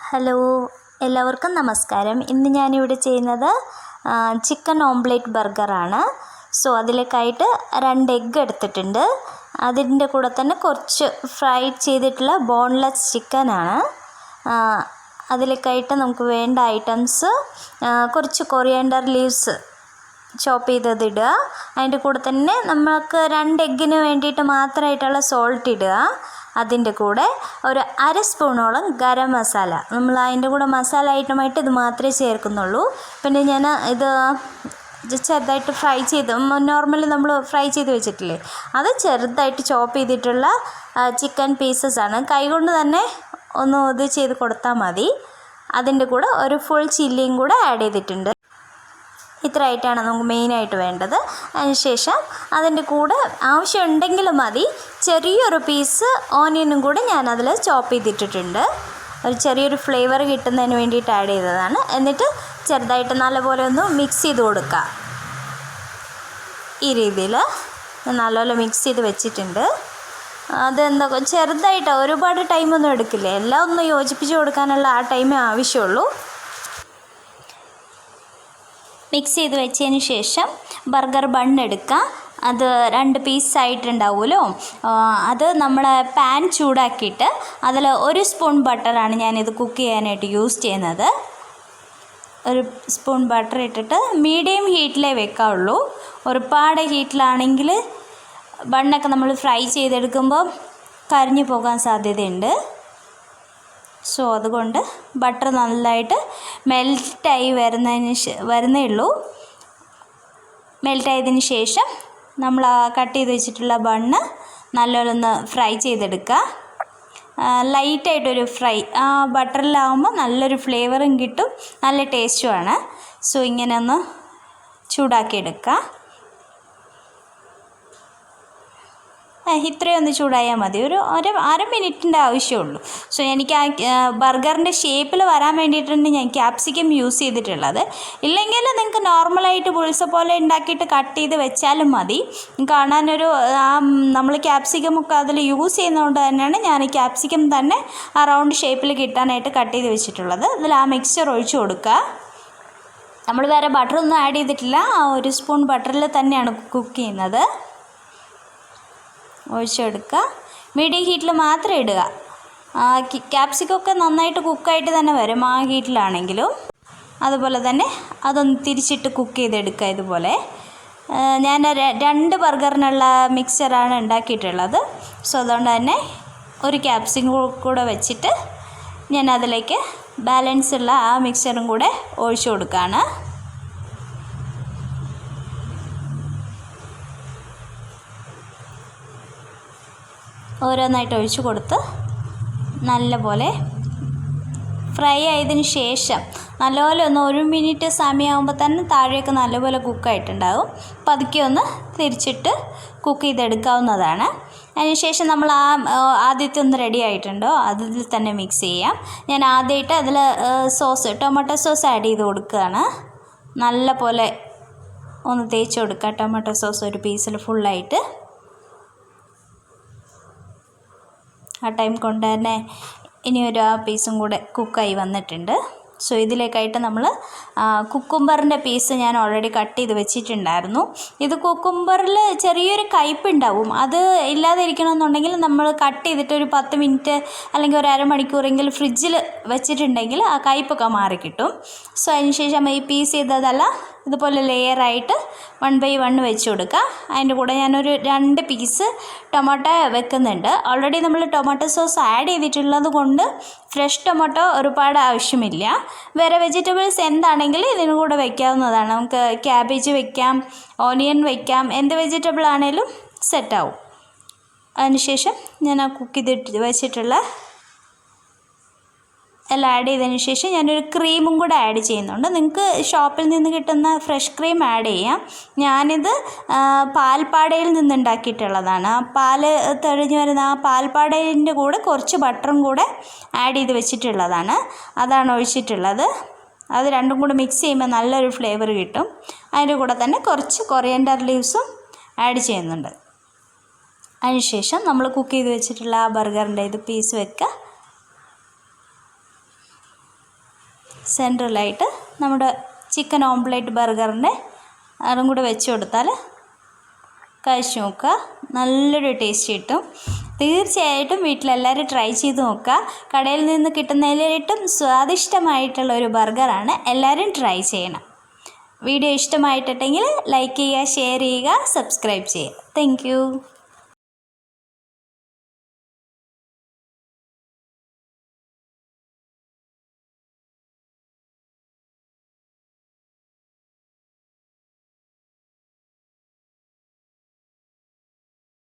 Hello, എല്ലാവർക്കും നമസ്കാരം. ഇന്ന് ഞാനിവിടെ ചെയ്യുന്നത് ചിക്കൻ ഓംലെറ്റ് ബർഗറാണ്. സോ അതിലേക്കായിട്ട് 2 എഗ്ഗ് എടുത്തിട്ടുണ്ട്. അതിൻ്റെ കൂടെ തന്നെ കുറച്ച് ഫ്രൈ ചെയ്തിട്ടുള്ള ബോൺലെസ് ചിക്കനാണ്. അതിലേക്കായിട്ട് നമുക്ക് വേണ്ട ഐറ്റംസ് കുറച്ച് കൊറിയാണ്ടർ ലീവ്സ് ചോപ്പ് ചെയ്തതിടുക. അതിൻ്റെ കൂടെ തന്നെ നമുക്ക് 2 എഗ്ഗിന് വേണ്ടിയിട്ട് മാത്രമായിട്ടുള്ള സോൾട്ട് ഇടുക. അതിൻ്റെ കൂടെ ഒരു 1/2 സ്പൂണോളം ഗരം മസാല. നമ്മൾ അതിൻ്റെ കൂടെ മസാല ഐറ്റമായിട്ട് ഇത് മാത്രമേ ചേർക്കുന്നുള്ളൂ. പിന്നെ ഞാൻ ഇത് ചെറുതായിട്ട് ഫ്രൈ ചെയ്ത് നോർമലി നമ്മൾ ഫ്രൈ ചെയ്ത് വെച്ചിട്ടില്ലേ, അത് ചെറുതായിട്ട് ചോപ്പ് ചെയ്തിട്ടുള്ള ചിക്കൻ പീസസാണ്. കൈകൊണ്ട് തന്നെ ഒന്ന് ഇത് ചെയ്ത് കൊടുത്താൽ മതി. അതിൻ്റെ കൂടെ ഒരു ഫുൾ ചില്ലിയും കൂടെ ആഡ് ചെയ്തിട്ടുണ്ട്. ഇത്രയായിട്ടാണ് നമുക്ക് മെയിനായിട്ട് വേണ്ടത്. അതിനുശേഷം അതിൻ്റെ കൂടെ ആവശ്യമുണ്ടെങ്കിൽ മതി ചെറിയൊരു പീസ് ഓനിയനും കൂടെ ഞാനതിൽ ചോപ്പ് ചെയ്തിട്ടിട്ടുണ്ട്. ഒരു ചെറിയൊരു ഫ്ലേവർ കിട്ടുന്നതിന് വേണ്ടിയിട്ട് ആഡ് ചെയ്തതാണ്. എന്നിട്ട് ചെറുതായിട്ട് നല്ലപോലെ ഒന്ന് മിക്സ് ചെയ്ത് കൊടുക്കുക. ഈ രീതിയിൽ നല്ലപോലെ മിക്സ് ചെയ്ത് വെച്ചിട്ടുണ്ട്. അതെന്താ ചെറുതായിട്ട് ഒരുപാട് ടൈമൊന്നും എടുക്കില്ല. എല്ലാം ഒന്ന് യോജിപ്പിച്ച് കൊടുക്കാനുള്ള ആ ടൈമേ ആവശ്യമുള്ളൂ. മിക്സ് ചെയ്ത് വെച്ചതിന് ശേഷം ബർഗർ ബൺ എടുക്കുക. അത് 2 പീസായിട്ടുണ്ടാവുമല്ലോ, അത് നമ്മൾ പാൻ ചൂടാക്കിയിട്ട് അതിൽ 1 സ്പൂൺ ബട്ടറാണ് ഞാനിത് കുക്ക് ചെയ്യാനായിട്ട് യൂസ് ചെയ്യുന്നത്. 1 സ്പൂൺ ബട്ടർ ഇട്ടിട്ട് മീഡിയം ഹീറ്റിലേ വെക്കാവുള്ളൂ. ഒരുപാട് ഹീറ്റിലാണെങ്കിൽ ബണ്ണൊക്കെ നമ്മൾ ഫ്രൈ ചെയ്തെടുക്കുമ്പോൾ കരിഞ്ഞു പോകാൻ സാധ്യതയുണ്ട്. സോ അതുകൊണ്ട് ബട്ടർ നല്ലതായിട്ട് മെൽറ്റായി വരുന്നേ ഉള്ളൂ. മെൽറ്റായതിന് ശേഷം നമ്മൾ കട്ട് ചെയ്ത് വെച്ചിട്ടുള്ള ബണ്ണ് നല്ലോണം ഒന്ന് ഫ്രൈ ചെയ്തെടുക്കുക. ലൈറ്റായിട്ടൊരു ഫ്രൈ ബട്ടറിലാവുമ്പോൾ നല്ലൊരു ഫ്ലേവറും കിട്ടും, നല്ല ടേസ്റ്റുമാണ്. സോ ഇങ്ങനെ ഒന്ന് ചൂടാക്കിയെടുക്കുക. ഇത്രയൊന്ന് ചൂടായാൽ മതി. ഒരു അര മിനിറ്റിൻ്റെ ആവശ്യമുള്ളൂ. സോ എനിക്ക് ആ ബർഗറിൻ്റെ ഷേപ്പിൽ വരാൻ വേണ്ടിയിട്ടാണ് ഞാൻ ക്യാപ്സിക്കം യൂസ് ചെയ്തിട്ടുള്ളത്. ഇല്ലെങ്കിൽ നിങ്ങൾക്ക് നോർമലായിട്ട് ബുൾസ പോലെ ഉണ്ടാക്കിയിട്ട് കട്ട് ചെയ്ത് വെച്ചാലും മതി. കാണാനൊരു നമ്മൾ ക്യാപ്സിക്കമൊക്കെ അതിൽ യൂസ് ചെയ്യുന്നതുകൊണ്ട് തന്നെയാണ് ഞാൻ ഈ ക്യാപ്സിക്കം തന്നെ ആ റൗണ്ട് ഷേപ്പിൽ കിട്ടാനായിട്ട് കട്ട് ചെയ്ത് വെച്ചിട്ടുള്ളത്. അതിൽ ആ മിക്സ്ചർ ഒഴിച്ച് കൊടുക്കുക. നമ്മൾ വേറെ ബട്ടറൊന്നും ആഡ് ചെയ്തിട്ടില്ല. ആ 1 സ്പൂൺ ബട്ടറിൽ തന്നെയാണ് കുക്ക് ചെയ്യുന്നത്. ഒഴിച്ചെടുക്കുക. മീഡിയം ഹീറ്റിൽ മാത്രം ഇടുക. ക്യാപ്സിക്കമൊക്കെ നന്നായിട്ട് കുക്കായിട്ട് തന്നെ വരും ആ ഹീറ്റിലാണെങ്കിലും. അതുപോലെ തന്നെ അതൊന്ന് തിരിച്ചിട്ട് കുക്ക് ചെയ്തെടുക്കുക. ഇതുപോലെ ഞാൻ 2 ബർഗറിനുള്ള മിക്സറാണ് ഉണ്ടാക്കിയിട്ടുള്ളത്. സോ അതുകൊണ്ട് തന്നെ ഒരു ക്യാപ്സിക്കം കൂടെ വെച്ചിട്ട് ഞാൻ അതിലേക്ക് ബാലൻസ് ഉള്ള ആ മിക്സറും കൂടെ ഒഴിച്ചു കൊടുക്കുകയാണ്. ഓരോന്നായിട്ട് ഒഴിച്ചു കൊടുത്ത് നല്ലപോലെ ഫ്രൈ ആയതിന് ശേഷം നല്ലപോലെ ഒന്ന് 1 മിനിറ്റ് സമയമാകുമ്പോൾ തന്നെ താഴെയൊക്കെ നല്ലപോലെ കുക്കായിട്ടുണ്ടാകും. പതുക്കെ ഒന്ന് തിരിച്ചിട്ട് കുക്ക് ചെയ്തെടുക്കാവുന്നതാണ്. അതിനുശേഷം നമ്മൾ ആദ്യത്തെ ഒന്ന് റെഡി ആയിട്ടുണ്ടോ അതിൽ തന്നെ മിക്സ് ചെയ്യാം. ഞാൻ ആദ്യമായിട്ട് അതിൽ ടൊമാറ്റോ സോസ് ആഡ് ചെയ്ത് കൊടുക്കുകയാണ്. നല്ല പോലെ ഒന്ന് തേച്ച് കൊടുക്കുക. ടൊമാറ്റോ സോസ് ഒരു പീസിൽ ഫുള്ളായിട്ട്. ആ ടൈം കൊണ്ട് തന്നെ ഇനി ഒരു പീസും കൂടെ കുക്കായി വന്നിട്ടുണ്ട്. സോ ഇതിലേക്കായിട്ട് നമ്മൾ കുക്കുംബറിൻ്റെ പീസ് ഞാൻ ഓൾറെഡി കട്ട് ചെയ്ത് വെച്ചിട്ടുണ്ടായിരുന്നു. ഇത് കുക്കുംബറിൽ ചെറിയൊരു കയ്പ്പുണ്ടാവും. അത് ഇല്ലാതിരിക്കണമെന്നുണ്ടെങ്കിൽ നമ്മൾ കട്ട് ചെയ്തിട്ട് ഒരു 10 മിനിറ്റ് അല്ലെങ്കിൽ ഒരു അരമണിക്കൂറെങ്കിലും ഫ്രിഡ്ജിൽ വെച്ചിട്ടുണ്ടെങ്കിൽ ആ കയ്പ്പൊക്കെ മാറിക്കിട്ടും. സോ അതിന് ശേഷം ഈ പീസ് ചെയ്തതല്ല ഇതുപോലെ ലെയറായിട്ട് 1 by 1 വെച്ച് കൊടുക്കുക. അതിൻ്റെ കൂടെ ഞാനൊരു 2 പീസ് ടൊമാറ്റോ വെക്കുന്നുണ്ട്. ഓൾറെഡി നമ്മൾ ടൊമാറ്റോ സോസ് ആഡ് ചെയ്തിട്ടുള്ളത് കൊണ്ട് ഫ്രഷ് ടൊമാറ്റോ ഒരുപാട് ആവശ്യമില്ല. വേറെ വെജിറ്റബിൾസ് എന്താണെങ്കിലും ഇതിന് കൂടെ വയ്ക്കാവുന്നതാണ്. നമുക്ക് ക്യാബേജ് വയ്ക്കാം, ഓണിയൻ വയ്ക്കാം, എന്ത് വെജിറ്റബിൾ ആണെങ്കിലും സെറ്റാവും. അതിനുശേഷം ഞാൻ ആ കുക്ക് ചെയ്തിട്ട് വെച്ചിട്ടുള്ള എല്ലാം ആഡ് ചെയ്തതിന് ശേഷം ഞാനൊരു ക്രീമും കൂടെ ആഡ് ചെയ്യുന്നുണ്ട്. നിങ്ങൾക്ക് ഷോപ്പിൽ നിന്ന് കിട്ടുന്ന ഫ്രഷ് ക്രീം ആഡ് ചെയ്യാം. ഞാനിത് പാൽപ്പാടയിൽ നിന്ന് ഉണ്ടാക്കിയിട്ടുള്ളതാണ്. ആ പാല് തെളിഞ്ഞ് വരുന്ന ആ പാൽപ്പാടയിൻ്റെ കൂടെ കുറച്ച് ബട്ടറും കൂടെ ആഡ് ചെയ്ത് വെച്ചിട്ടുള്ളതാണ്. അതാണ് ഒഴിച്ചിട്ടുള്ളത്. അത് രണ്ടും കൂടെ മിക്സ് ചെയ്യുമ്പോൾ നല്ലൊരു ഫ്ലേവർ കിട്ടും. അതിൻ്റെ കൂടെ തന്നെ കുറച്ച് കൊറിയാണ്ടർ ലീവ്സും ആഡ് ചെയ്യുന്നുണ്ട്. അതിനുശേഷം നമ്മൾ കുക്ക് ചെയ്ത് വെച്ചിട്ടുള്ള ആ ബർഗറിൻ്റെ ഇത് പീസ് വെക്കുക. സെൻട്രലായിട്ട് നമ്മുടെ ചിക്കൻ ഓംപ്ലേറ്റ് ബർഗറിൻ്റെ അതും കൂടെ വെച്ച് കൊടുത്താൽ കഴിച്ച് നോക്കുക. നല്ലൊരു ടേസ്റ്റ് കിട്ടും. തീർച്ചയായിട്ടും വീട്ടിലെല്ലാവരും ട്രൈ ചെയ്ത് നോക്കുക. കടയിൽ നിന്ന് കിട്ടുന്നതിലേറ്റവും സ്വാദിഷ്ടമായിട്ടുള്ള ഒരു ബർഗറാണ്. എല്ലാവരും ട്രൈ ചെയ്യണം. വീഡിയോ ഇഷ്ടമായിട്ടുണ്ടെങ്കിൽ ലൈക്ക് ചെയ്യുക, ഷെയർ ചെയ്യുക, സബ്സ്ക്രൈബ് ചെയ്യുക. താങ്ക്